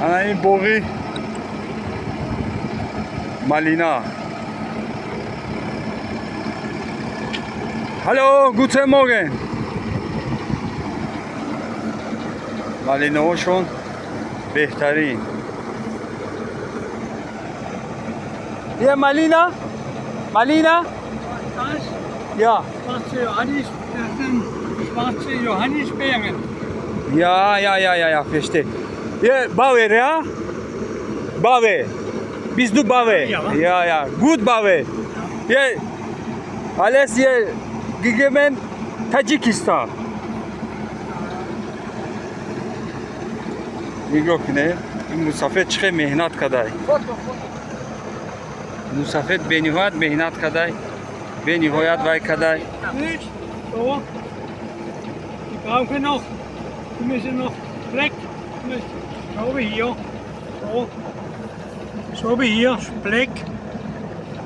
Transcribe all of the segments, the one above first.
Ana این بوغی مالینا. Hallo, guten Morgen. مالیناهاشون بهترین. یه مالینا؟ مالینا؟ Ja. Schwarze Johannis, das sind schwarze Johannisbeeren. Ja, verstehe. Ja, Bauer, ja? Bauer. Bist du Bauer? Ja. Ja. Gut Bauer. Ja, alles hier gegeben Tacikistan. نگاه کنه این مسافر چقدر مهنت کرده مسافر به نهایت مهنت کرده به نهایت وای کرده Nicht? So. Die brauchen noch, die müssen noch Fleck. So wie hier. So. So wie hier, Fleck.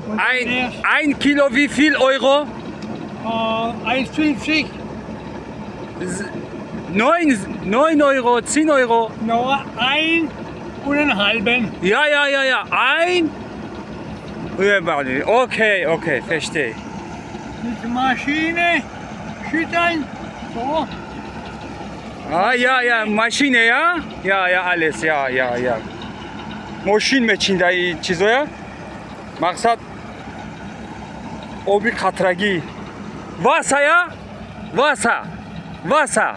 Und ein Kilo wie viel Euro? 1,50. 9 Euro, 10 Euro. Nur ein und einen halben. Ja. Ein. Okay, verstehe. Mit der Maschine schütteln. So. Ja, Maschine, ja? Ja, alles, ja. ماشین میچینده این چیزایا مقصد آبی قطرگی واسا یا واسا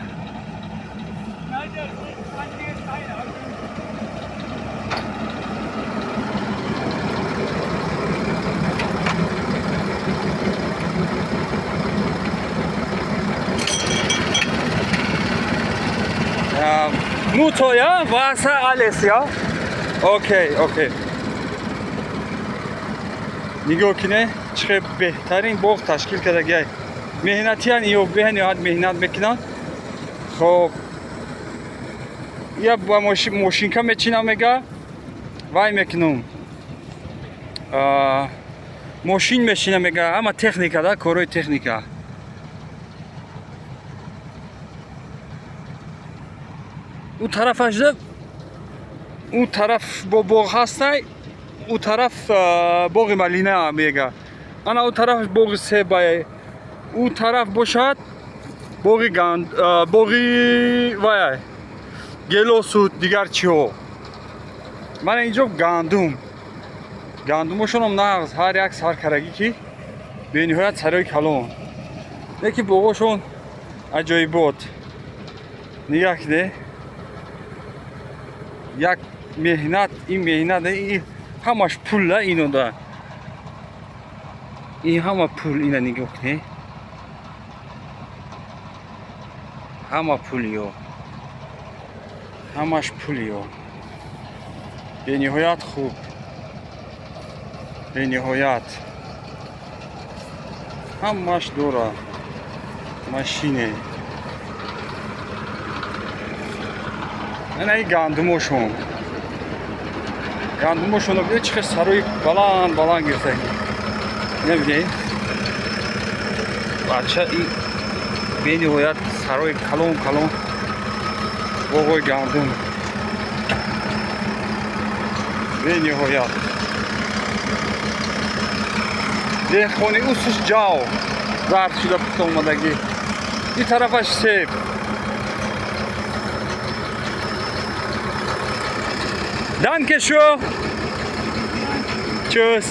موتو یا واسا alles یا اوکی نگاه کنه چقدر بهترین باغ تشکیل کرده گه مهنتیان ایو به نهایت مهنت میکنن خب یا با ماشینکا میچینم میگه وای میکنم ماشین میچینم میگه اما تکنیکا دا کاروی تکنیکا اون طرفش ده اون طرف با باغ هسته اون طرف باغ مالینه میگه انا اون طرف باغ سیبه اون طرف باشد باغی وای گلوسود دیگر چی ها من اینجا گندمشون هم نغز هر یک سر کرگی که به نهایت سرای کلون یکی باغشون عجایبات نگه کده یک مهنت این همش پول اینو دا این همه پول اینا نگاه کنه همه پولیو همش پولیو به نهایت خوب به نهایت همش دوره ماشینه این گندمشون رو بده چقدر سروی بلند گرفته نمیده بچه این به نهایت سروی کلون باقای گندم به نهایت دهخانی اوسش جاو زرد شده پس اومدگی این طرفش سیب Danke schön. Tschüss.